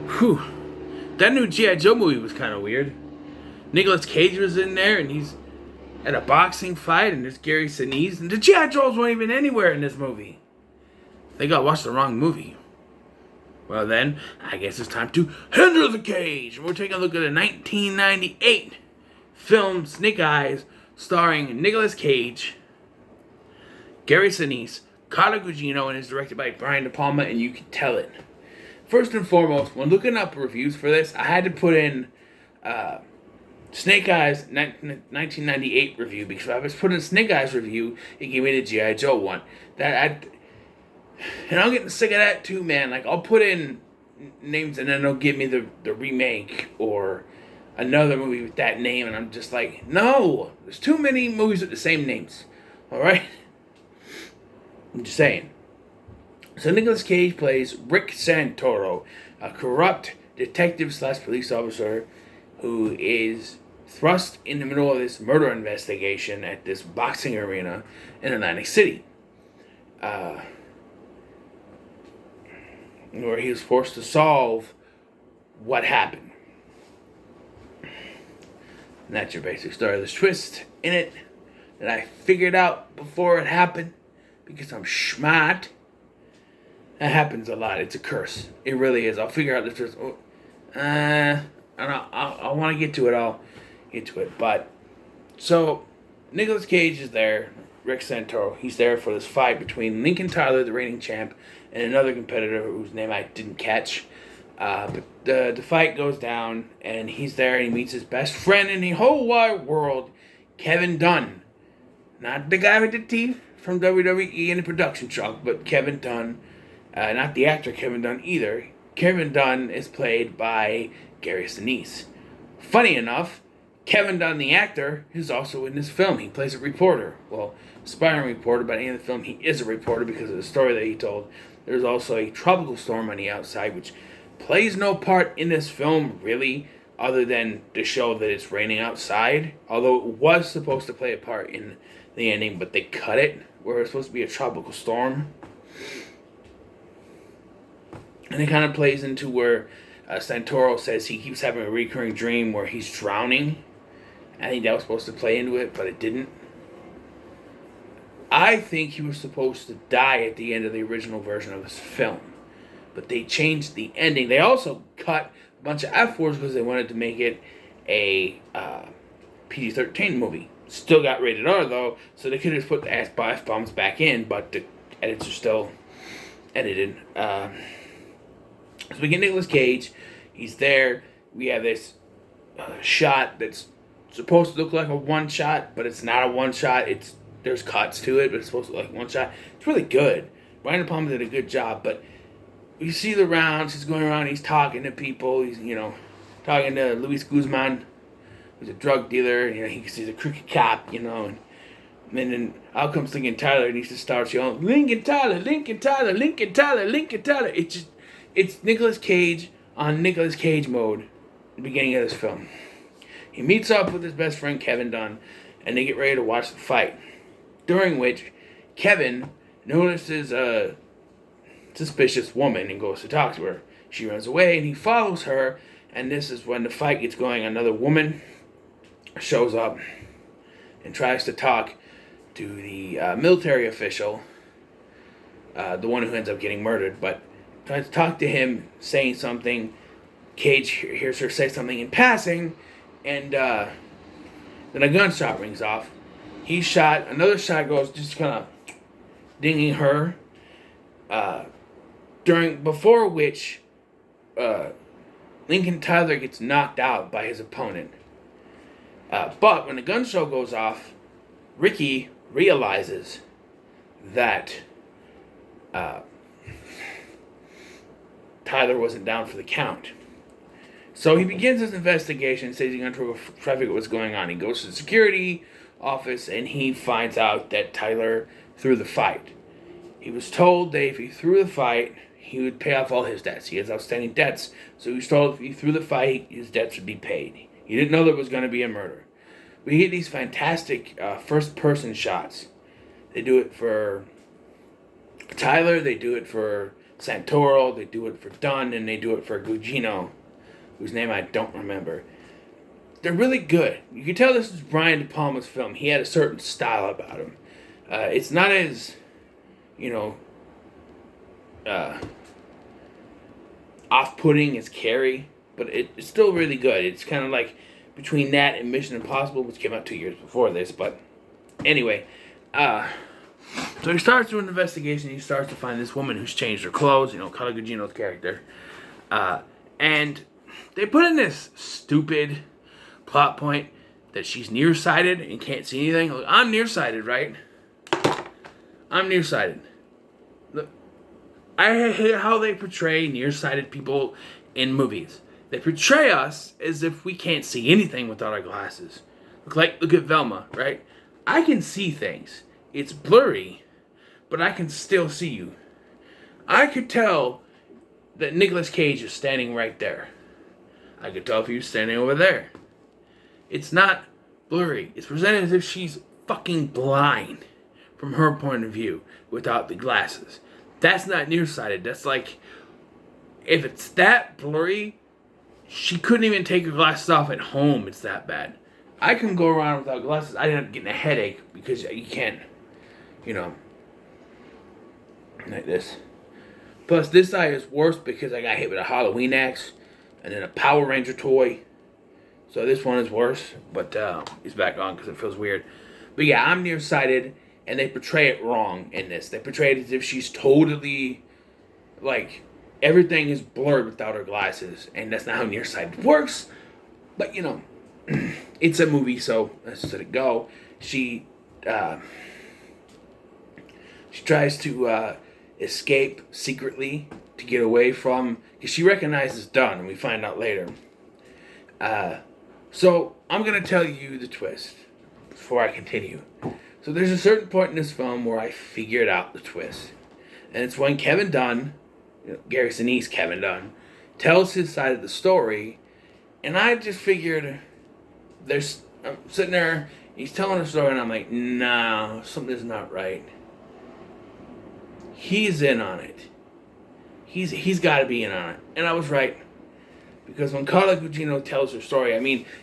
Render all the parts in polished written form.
Whew. That new G.I. Joe movie was kind of weird. Nicolas Cage was in there, and he's at a boxing fight, and there's Gary Sinise, and the G.I. Joes weren't even anywhere in this movie. They got watched the wrong movie. Well then, I guess it's time to enter the cage. We're taking a look at a 1998 film, Snake Eyes, starring Nicolas Cage, Gary Sinise, Carla Gugino, and is directed by Brian De Palma, and you can tell it. First and foremost, when looking up reviews for this, I had to put in Snake Eyes 1998 review, because if I was putting Snake Eyes review, it gave me the G.I. Joe one. And I'm getting sick of that too, man. Like, I'll put in names and then they'll give me the remake or another movie with that name, and I'm just like, no, there's too many movies with the same names. Alright? I'm just saying. So Nicolas Cage plays Rick Santoro, a corrupt detective/police officer who is thrust in the middle of this murder investigation at this boxing arena in Atlantic City. Where he was forced to solve what happened. And that's your basic story. There's twist in it that I figured out before it happened because I'm smart. That happens a lot. It's a curse. It really is. I'll figure out the twist. And I want to get to it. I'll get to it. But, so, Nicolas Cage is there. Rick Santoro. He's there for this fight between Lincoln Tyler, the reigning champ, and another competitor whose name I didn't catch. But the fight goes down, and he's there, and he meets his best friend in the whole wide world, Kevin Dunn. Not the guy with the teeth from WWE in the production truck, but Kevin Dunn. Not the actor Kevin Dunn either. Kevin Dunn is played by Gary Sinise. Funny enough, Kevin Dunn, the actor, is also in this film. He plays a reporter. Well, aspiring reporter, but in the film he is a reporter because of the story that he told. There's also a tropical storm on the outside, which plays no part in this film, really, other than to show that it's raining outside. Although it was supposed to play a part in the ending, but they cut it, where it's supposed to be a tropical storm. And it kind of plays into where Santoro says he keeps having a recurring dream where he's drowning. I think that was supposed to play into it, but it didn't. I think he was supposed to die at the end of the original version of this film. But they changed the ending. They also cut a bunch of F-words because they wanted to make it a PG-13 movie. Still got rated R, though, so they could have put the F-bombs back in, but the edits are still edited. So we get Nicolas Cage. He's there. We have this shot that's supposed to look like a one-shot, but it's not a one-shot. There's cuts to it, but it's supposed to look like one shot. It's really good. Brian De Palma did a good job, but you see the rounds. He's going around. He's talking to people. He's, talking to Luis Guzman, who's a drug dealer. He's a crooked cop, and then out comes Lincoln Tyler, and he just starts yelling, Lincoln Tyler, Lincoln Tyler, Lincoln Tyler, Lincoln Tyler. It's Nicolas Cage on Nicolas Cage mode at the beginning of this film. He meets up with his best friend Kevin Dunn, and they get ready to watch the fight. During which, Kevin notices a suspicious woman and goes to talk to her. She runs away, and he follows her, and this is when the fight gets going. Another woman shows up and tries to talk to the military official, the one who ends up getting murdered, but tries to talk to him, saying something. Cage hears her say something in passing, and then a gunshot rings off. He's shot. Another shot goes just kind of dinging her. Before which, Lincoln Tyler gets knocked out by his opponent. But when the gunshot goes off, Ricky realizes that Tyler wasn't down for the count. So he begins his investigation, says he's going to try to figure out what's going on. He goes to the security office, and he finds out that Tyler threw the fight. He was told that if he threw the fight, he would pay off all his debts. He has outstanding debts, so he was told if he threw the fight, his debts would be paid. He didn't know there was going to be a murder. We get these fantastic first-person shots. They do it for Tyler, they do it for Santoro, they do it for Dunn, and they do it for Gugino, whose name I don't remember. They're really good. You can tell this is Brian De Palma's film. He had a certain style about him. It's not as, you know, off-putting as Carrie, but it's still really good. It's kind of like between that and Mission Impossible, which came out 2 years before this. But anyway, so he starts doing an investigation. He starts to find this woman who's changed her clothes, Carla Gugino's character. And they put in this stupid plot point that she's nearsighted and can't see anything. Look, I'm nearsighted, right? I'm nearsighted. Look, I hate how they portray nearsighted people in movies. They portray us as if we can't see anything without our glasses. Look at Velma, right? I can see things. It's blurry, but I can still see you. I could tell that Nicolas Cage is standing right there. I could tell if he was standing over there. It's not blurry. It's presented as if she's fucking blind from her point of view without the glasses. That's not nearsighted. That's like, if it's that blurry, she couldn't even take her glasses off at home. It's that bad. I can go around without glasses. I end up getting a headache because you can't, like this. Plus, this eye is worse because I got hit with a Halloween axe and then a Power Ranger toy. So this one is worse, but it's back on because it feels weird. But yeah, I'm nearsighted, and they portray it wrong in this. They portray it as if she's totally, like, everything is blurred without her glasses, and that's not how nearsighted works. But, it's a movie, so let's just let it go. She tries to escape secretly to get away from, because she recognizes Dunn, and we find out later. So I'm going to tell you the twist before I continue. So there's a certain point in this film where I figured out the twist. And it's when Kevin Dunn, Gary Sinise Kevin Dunn, tells his side of the story. And I just figured, I'm sitting there, he's telling a story, and I'm like, no, something's not right. He's in on it. He's got to be in on it. And I was right. Because when Carla Gugino tells her story,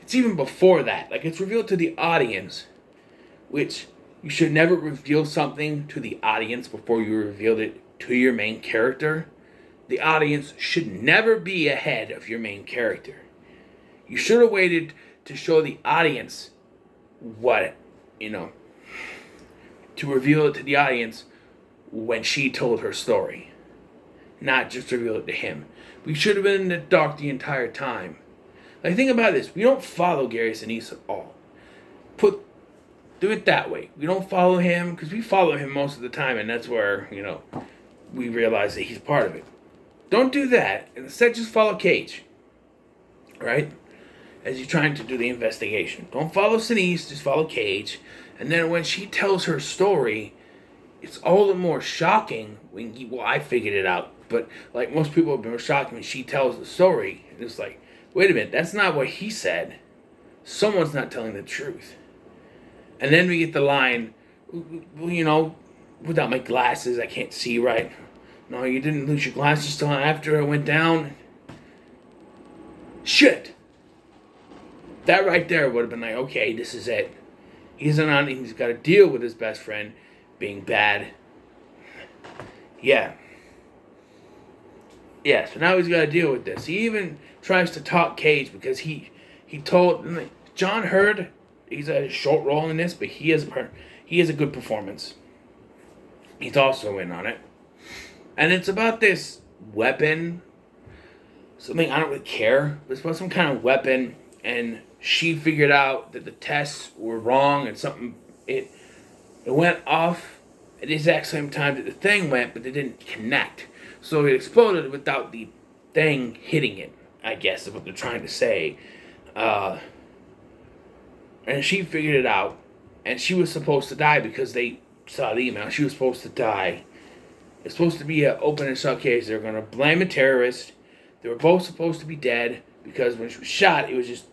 it's even before that. Like, it's revealed to the audience, which you should never reveal something to the audience before you revealed it to your main character. The audience should never be ahead of your main character. You should have waited to show the audience what, to reveal it to the audience when she told her story. Not just reveal it to him. We should have been in the dark the entire time. Like, think about this. We don't follow Gary Sinise at all. Do it that way. We don't follow him, because we follow him most of the time, and that's where, we realize that he's part of it. Don't do that. Instead, just follow Cage. Right? As you're trying to do the investigation. Don't follow Sinise, just follow Cage. And then when she tells her story, it's all the more shocking well, I figured it out. But, like, most people have been shocked when she tells the story. And it's like, wait a minute, that's not what he said. Someone's not telling the truth. And then we get the line, well, without my glasses, I can't see right. No, you didn't lose your glasses till after I went down. Shit. That right there would have been like, okay, this is it. He's got to deal with his best friend being bad. Yeah. Yeah, so now he's got to deal with this. He even tries to talk Cage because he told John Hurd, he's a short role in this, but he has a good performance. He's also in on it. And it's about this weapon, something I don't really care, but it's about some kind of weapon, and she figured out that the tests were wrong and something, it went off at the exact same time that the thing went, but it didn't connect. So it exploded without the thing hitting it, I guess is what they're trying to say. And she figured it out, and she was supposed to die because they saw the email. She was supposed to die. It's supposed to be an open and shut case. They were going to blame a terrorist. They were both supposed to be dead because when she was shot, it was just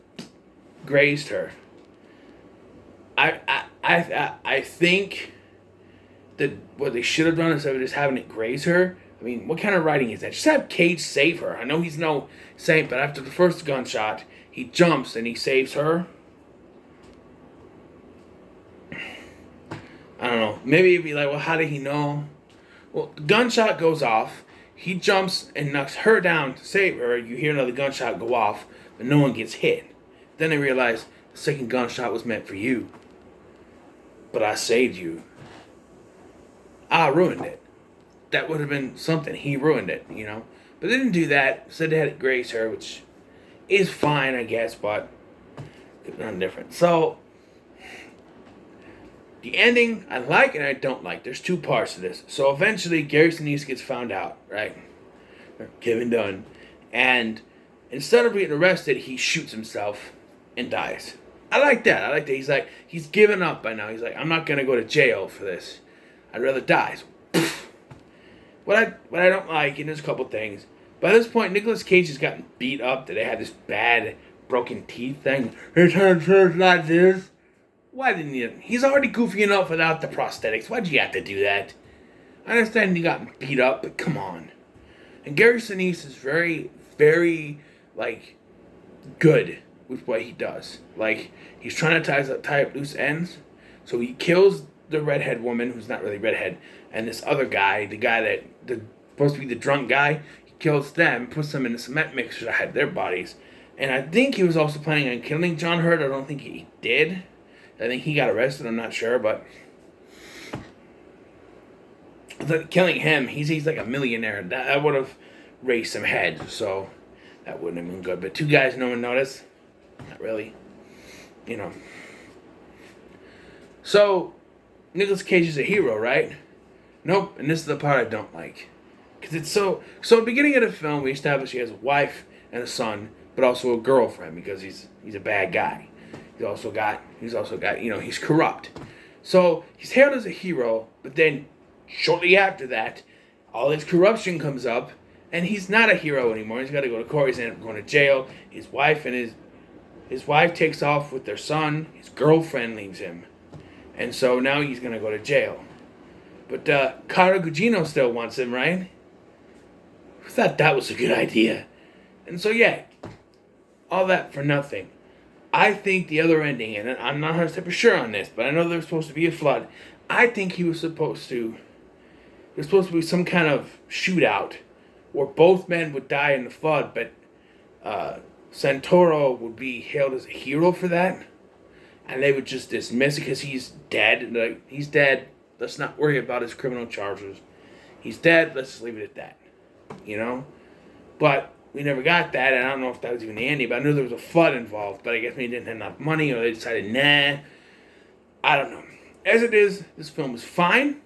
grazed her. I think that what they should have done instead of just having it graze her I mean, what kind of writing is that? Just have Cage save her. I know he's no saint, but after the first gunshot, he jumps and he saves her. I don't know. Maybe it'd be like, well, how did he know? Well, the gunshot goes off. He jumps and knocks her down to save her. You hear another gunshot go off, but no one gets hit. Then they realize the second gunshot was meant for you. But I saved you. I ruined it. That would have been something. He ruined it, you know. But they didn't do that. Said they had to grace her, which is fine, I guess, but it's not different. So, the ending, I like and I don't like. There's two parts to this. So eventually, Gary Sinise gets found out, right? Kevin Dunn. And instead of being arrested, he shoots himself and dies. I like that. I like that. He's given up by now. He's like, I'm not going to go to jail for this. I'd rather die. So, what I don't like, and there's a couple things. By this point, Nicolas Cage has gotten beat up. That they had this bad broken teeth thing. His hands like this. Why didn't you? He's already goofy enough without the prosthetics. Why'd you have to do that? I understand he got beat up, but come on. And Gary Sinise is very, very, good with what he does. He's trying to tie up loose ends. So he kills the redhead woman, who's not really redhead, and this other guy, the guy that's supposed to be the drunk guy, he kills them, puts them in a cement mixer that had their bodies. And I think he was also planning on killing John Hurt. I don't think he did. I think he got arrested, I'm not sure, but killing him, he's like a millionaire. That would have raised some heads, so that wouldn't have been good. But two guys no one noticed. Not really. You know. So, Nicolas Cage is a hero, right? Nope, and this is the part I don't like. Because it's so at the beginning of the film, we establish he has a wife and a son, but also a girlfriend, because he's a bad guy. He's also got, he's corrupt. So, he's hailed as a hero, but then, shortly after that, all his corruption comes up, and he's not a hero anymore. He's got to go to court. He's ended up going to jail. His wife takes off with their son. His girlfriend leaves him. And so now he's going to go to jail. But Cara Gugino still wants him, right? I thought that was a good idea. And so, yeah, all that for nothing. I think the other ending, and I'm not 100% sure on this, but I know there's supposed to be a flood. I think there's supposed to be some kind of shootout where both men would die in the flood, but Santoro would be hailed as a hero for that, and they would just dismiss it because he's dead. He's dead. Let's not worry about his criminal charges. He's dead. Let's just leave it at that. You know? But we never got that, and I don't know if that was even the ending, but I knew there was a flood involved, but I guess maybe they didn't have enough money, or they decided, nah. I don't know. As it is, this film is fine.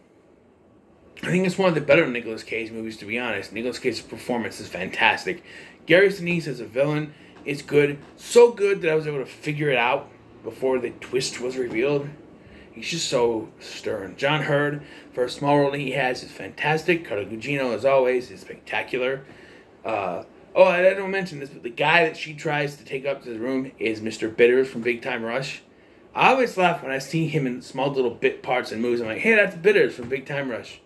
I think it's one of the better Nicolas Cage movies, to be honest. Nicolas Cage's performance is fantastic. Gary Sinise as a villain is good. So good that I was able to figure it out before the twist was revealed. He's just so stern. John Hurt, for a small role he has, is fantastic. Cara Gugino, as always, is spectacular. I don't mention this, but the guy that she tries to take up to the room is Mr. Bitters from Big Time Rush. I always laugh when I see him in small little bit parts and movies. I'm like, hey, that's Bitters from Big Time Rush.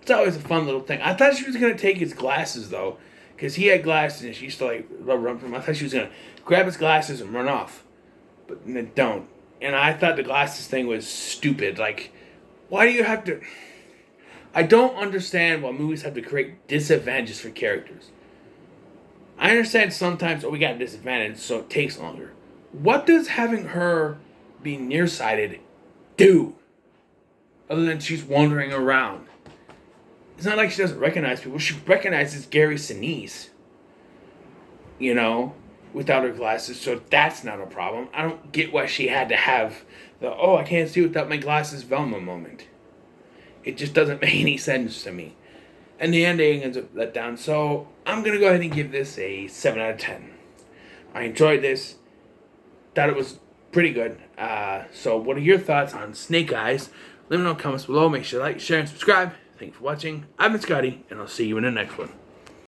It's always a fun little thing. I thought she was going to take his glasses, though, because he had glasses and she used to, run from him. I thought she was going to grab his glasses and run off. But they don't. And I thought the glasses thing was stupid. Why do you have to... I don't understand why movies have to create disadvantages for characters. I understand sometimes, we got a disadvantage, so it takes longer. What does having her be nearsighted do? Other than she's wandering around. It's not like she doesn't recognize people. She recognizes Gary Sinise. Without her glasses, so that's not a problem. I don't get why she had to have the, I can't see without my glasses Velma moment. It just doesn't make any sense to me. And the ending ends up let down. So I'm going to go ahead and give this a 7 out of 10. I enjoyed this. Thought it was pretty good. So what are your thoughts on Snake Eyes? Let me know in the comments below. Make sure to like, share, and subscribe. Thanks for watching. I've been Scotty, and I'll see you in the next one.